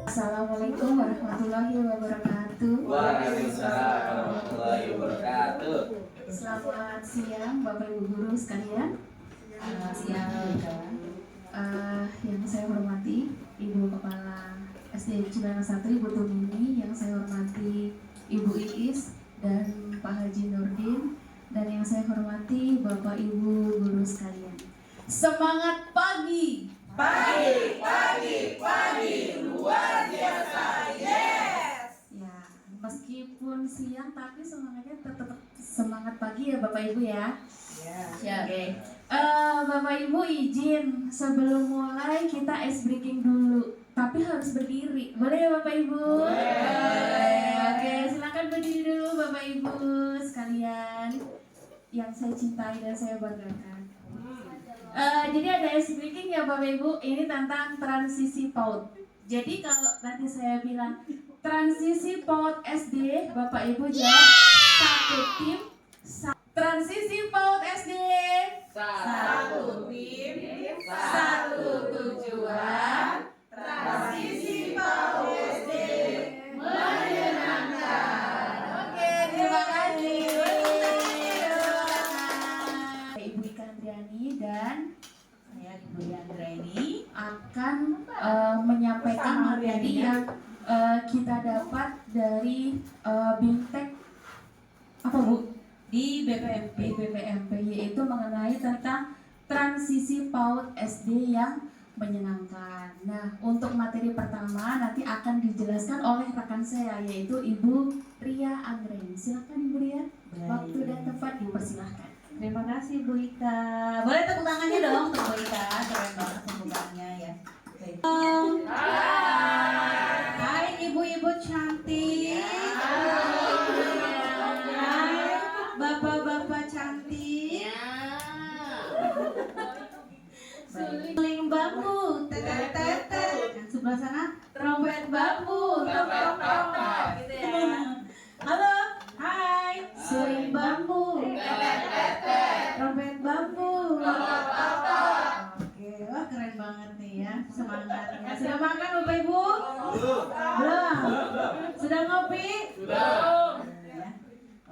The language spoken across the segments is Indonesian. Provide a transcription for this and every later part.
Assalamualaikum warahmatullahi wabarakatuh. Waalaikumsalam warahmatullahi wabarakatuh. Selamat siang Bapak Ibu guru sekalian. Selamat siang. Yang saya hormati Ibu Kepala SD Cilanasatri Ibu Tumini, yang saya hormati Ibu Iis dan Pak Haji Nurdin, dan yang saya hormati Bapak Ibu guru sekalian. Semangat pagi! Pagi, luar biasa, yes! Ya, meskipun siang tapi semangatnya tetap semangat pagi ya Bapak Ibu ya. Ya. Oke. Bapak Ibu izin sebelum mulai kita ice breaking dulu, tapi harus berdiri. Boleh ya Bapak Ibu? Boleh. Oke, silakan berdiri dulu Bapak Ibu sekalian yang saya cintai dan saya banggakan. Jadi ada ice breaking ya Bapak Ibu, ini tentang transisi PAUD. Jadi kalau nanti saya bilang transisi PAUD SD, Bapak Ibu jawab satu tim. Transisi PAUD SD, satu tim, satu tujuan. Transisi PAUD SD menyenangkan. Oke, terima kasih. Ibu Ika Andriani dan saya Ibu Andriani akan menyampaikan materi yang kita dapat dari BIMTEK apa Bu? Di BPMP, yaitu mengenai tentang transisi PAUD SD yang menyenangkan. Nah, untuk materi pertama nanti akan dijelaskan oleh rekan saya, yaitu Ibu Ria Anggreni. Silakan Ibu Ria, waktu dan tempat dipersilahkan. Terima kasih Bu Ika. Boleh tepuk tangannya dong untuk Bu Ika. Keren banget pembukaannya ya. Hai ibu-ibu cantik. Hai bapak-bapak cantik. Suling bambu, tetet. Yang sebelah sana trompet bambu, tok. Gitu ya. Halo, hai. Suling bambu, trompet bambu. Oke, wah keren banget nih ya semangatnya. Sudah makan Bapak Ibu? Belum. Sudah ngopi? Belum. Ya.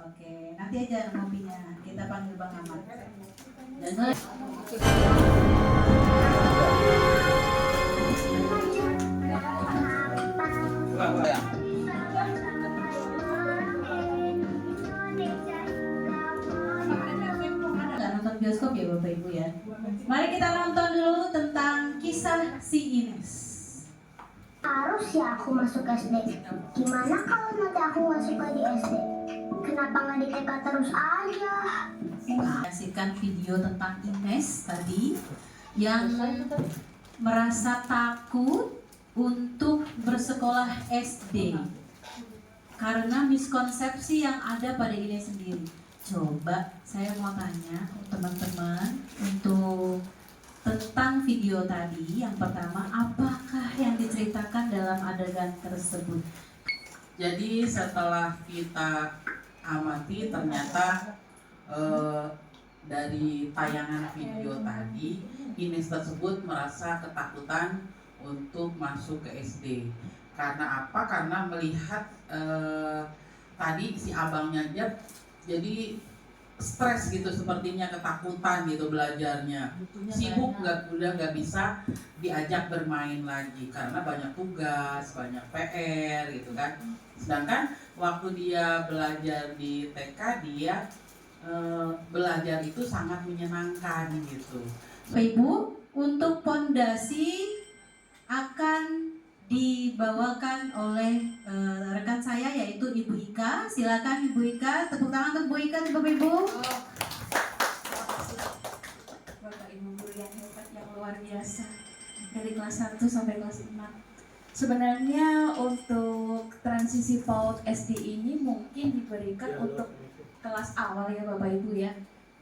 Oke, nanti aja ngopinya. Kita panggil Bang Ahmad. Nonton bioskop ya Bapak Ibu ya. Mari kita nonton dulu tentang kisah si Ines. Harus ya aku masuk SD. Gimana kalau nanti aku nggak suka di SD? Kenapa nggak di TK terus aja? Kasihkan video tentang Ines tadi yang merasa takut untuk bersekolah SD karena miskonsepsi yang ada pada Ines sendiri. Coba saya mau tanya teman-teman untuk tentang video tadi. Yang pertama, apakah yang diceritakan dalam adegan tersebut? Jadi setelah kita amati ternyata dari tayangan video tadi, Ines tersebut merasa ketakutan untuk masuk ke SD. Karena apa? Karena melihat tadi si abangnya dia jadi stres gitu, sepertinya ketakutan gitu belajarnya, sibuk, udah nggak bisa diajak bermain lagi karena banyak tugas, banyak PR gitu kan. Sedangkan waktu dia belajar di TK dia belajar itu sangat menyenangkan gitu. Ibu, untuk pondasi akan dibawakan oleh rekan saya yaitu Ibu Ika. Silakan Ibu Ika, tepuk tangan untuk Bu Ika, Bapak Ibu. Bapak Ibu guru yang hebat, yang luar biasa, dari kelas 1 sampai kelas 6. Sebenarnya untuk transisi PAUD SD ini mungkin diberikan untuk kelas awal ya Bapak Ibu ya,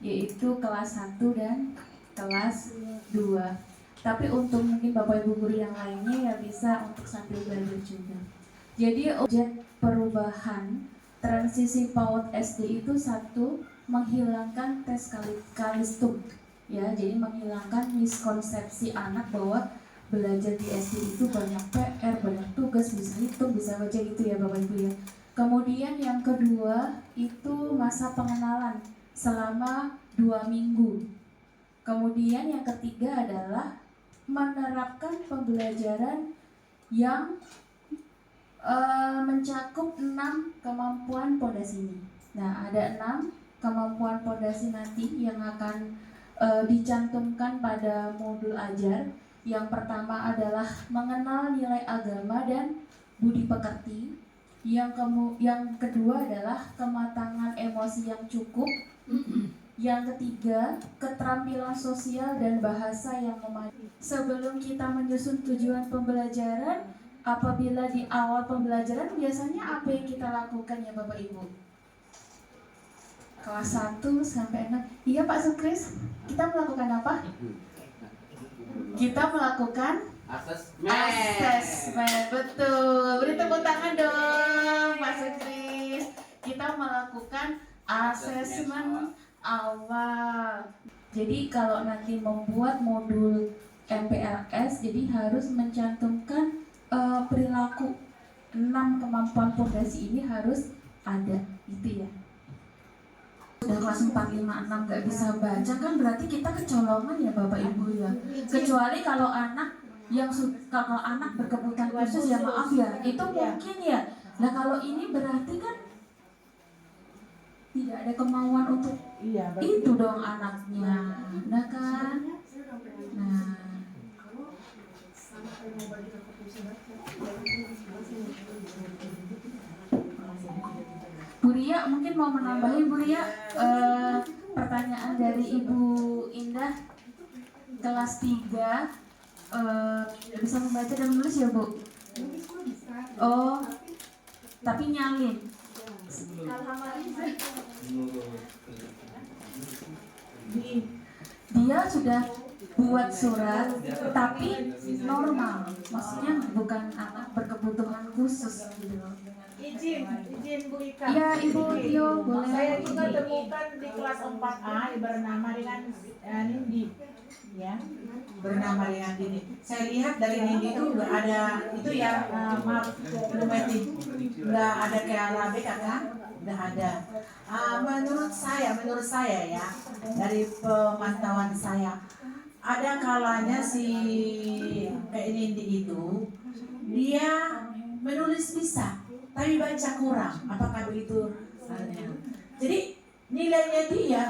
yaitu kelas 1 dan kelas 2. Tapi untuk mungkin Bapak Ibu guru yang lainnya ya bisa untuk sambil belajar juga. Jadi objek perubahan transisi PAUD SD itu satu, menghilangkan tes kalistum ya, jadi menghilangkan miskonsepsi anak bahwa belajar di SD itu banyak PR, banyak tugas, bisa hitung, bisa baca gitu ya Bapak Ibu ya. Kemudian yang kedua itu masa pengenalan selama 2 minggu. Kemudian yang ketiga adalah menerapkan pembelajaran yang mencakup 6 kemampuan pondasi ini. Nah, ada 6 kemampuan pondasi nanti yang akan dicantumkan pada modul ajar. Yang pertama adalah mengenal nilai agama dan budi pekerti. Yang kedua adalah kematangan emosi yang cukup. Yang ketiga, keterampilan sosial dan bahasa yang memadai. Sebelum kita menyusun tujuan pembelajaran, apabila di awal pembelajaran biasanya apa yang kita lakukan ya Bapak Ibu? Kelas 1 sampai 6. Iya Pak Sukris, kita melakukan apa? Kita melakukan asesmen. Betul. Beri tepuk tangan dong Pak Sukris. Kita melakukan asesmen awal. Jadi kalau nanti membuat modul MPLS, jadi harus mencantumkan perilaku 6 kemampuan pondasi ini harus ada, gitu ya. Udah kelas 4, 5, 6 gak bisa baca kan berarti kita kecolongan ya Bapak Ibu ya. Kecuali kalau anak kalau anak berkebutuhan khusus ya maaf ya, itu mungkin ya. Nah kalau ini berarti kan tidak ada kemauan untuk itu dong anaknya, nah kan. Nah, Bu Ria mungkin mau menambahi Bu Ria pertanyaan dari Ibu Indah kelas 3 bisa membaca dan menulis ya Bu? Oh, tapi nyalin. Dia sudah buat surat tapi normal, maksudnya bukan anak berkebutuhan khusus gitu. Izin Bu Ika. Ya Ibu Tio boleh. Saya juga temukan di kelas 4A bernama dengan Nindi, ya, bernama dengan Nindi. Saya lihat dari Nindi itu nggak ada itu ya, maaf Bu Meti, nggak ada kayak Arabic kan? Nggak ada. Menurut saya ya, dari pemantauan saya, ada kalanya si kayak Nindi itu dia menulis bisa, tapi baca kurang. Apakah begitu? Jadi nilainya dia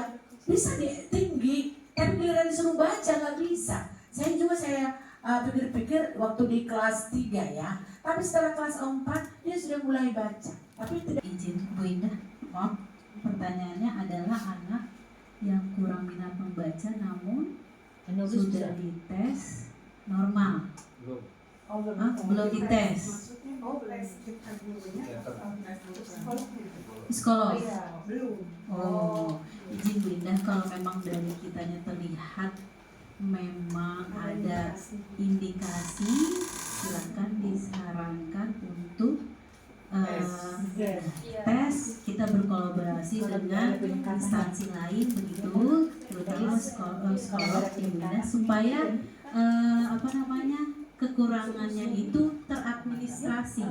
bisa tinggi, tapi giliran disuruh baca nggak bisa. Saya pikir-pikir waktu di kelas 3 ya, tapi setelah kelas 4 dia sudah mulai baca. Tapi tidak. Izin Bu Indah, maaf, pertanyaannya adalah anak yang kurang minat membaca namun sudah dites normal. Belum dites. Psikolog. Oh, izin Bu Indah, kalau memang dari kitanya terlihat memang ada indikasi, silakan disarankan untuk tes. Kita berkolaborasi dengan instansi lain begitu, terutama psikolog Ibu Indah, supaya kekurangannya itu teradministrasi.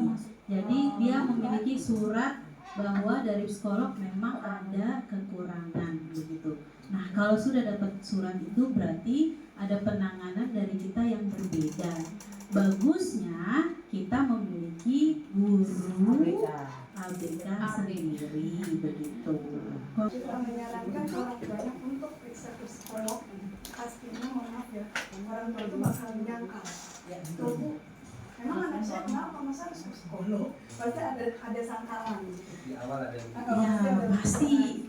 Jadi dia memiliki surat bahwa dari psikolog memang ada kekurangan begitu. Nah, kalau sudah dapat surat itu berarti ada penanganan dari kita yang berbeda. Bagusnya kita memiliki guru ABK sendiri begitu. Kita menyarankan orang banyak untuk periksa ke psikolog. Pastinya maaf ya, orang tua itu bakal menyangkal. Tuh Bu, memang anak saya kenapa masa harus ke psikolog? Pasti ada sangkalan. Di awal ada. Ya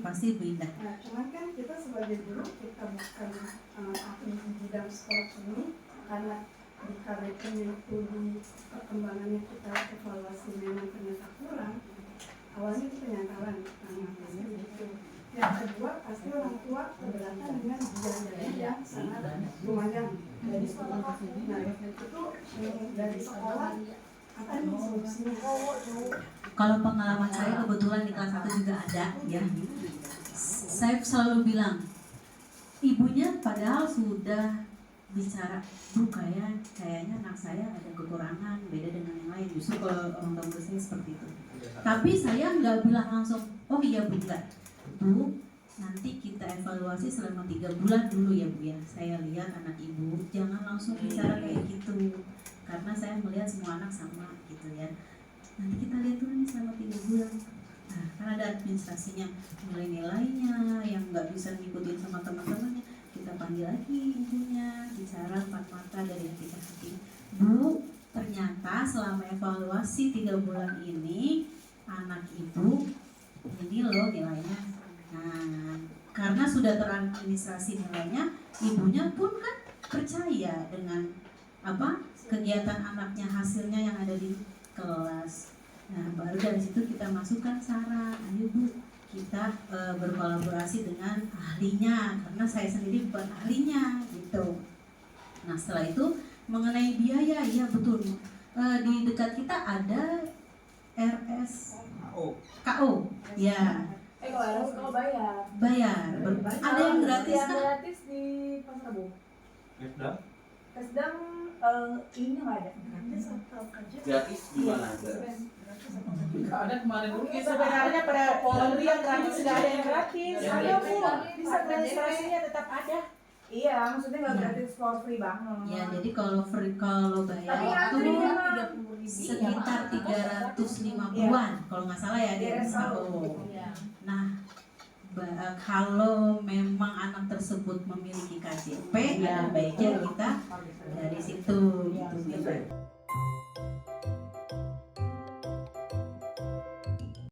pasti Bu Indah. Nah, cuman kan kita sebagai guru kita bukan ahli di bidang psikolog ini, karena di karakternya itu di perkembangannya kita evaluasi memang ternyata kurang. Awalnya itu penyangkalan, namanya gitu. Yang kedua pasti orang tua keberatan dengan biaya yang sangat lumayan dari sekolah. Nah itu dari sekolah apa nih solusinya? Kalau pengalaman saya kebetulan di kelas 1 juga ada ya. Saya selalu bilang, ibunya padahal sudah bicara, Bu kayaknya anak saya ada kekurangan beda dengan yang lain. Justru kalau orang tua saya seperti itu. Tapi saya nggak bilang langsung, oh iya Bu, enggak. Bu, nanti kita evaluasi selama 3 bulan dulu ya Bu ya. Saya lihat anak ibu, jangan langsung bicara kayak gitu. Karena saya melihat semua anak sama gitu ya. Nanti kita lihat dulu nih selama 3 bulan. Nah, kan ada administrasinya, nilai-nilainya yang nggak bisa ngikutin sama teman-temannya. Kita panggil lagi ibunya, bicara 4 mata dari hati ke hati. Bu, ternyata selama evaluasi 3 bulan ini anak ibu ini loh nilainya. Nah, karena sudah teradministrasi nilainya, ibunya pun kan percaya dengan kegiatan anaknya, hasilnya yang ada di kelas. Nah, baru dari situ kita masukkan saran, ayo Bu, kita berkolaborasi dengan ahlinya, karena saya sendiri bukan ahlinya gitu. Nah, setelah itu mengenai biaya, ya betul. Di dekat kita ada KO, ya. Kalau bayar. Bayar. Ada yang gratis Yang kan? gratis di Pasar Rebo. Kesdam ini nggak ada. Gratis di mana? Nggak ada kemarin dulu kita Sebenarnya pada Polri yang gratis nggak ada yang gratis. Yang Ada gratis. Bu, bisa administrasinya tetap ada. Iya, maksudnya nggak gratis for free banget. Ya, jadi kalau bayar Tapi itu antri memang. sekitar 350-an kalau nggak salah ya di SKO. Nah, kalau memang anak tersebut memiliki KJP, ada baiknya kita dari situ gitu.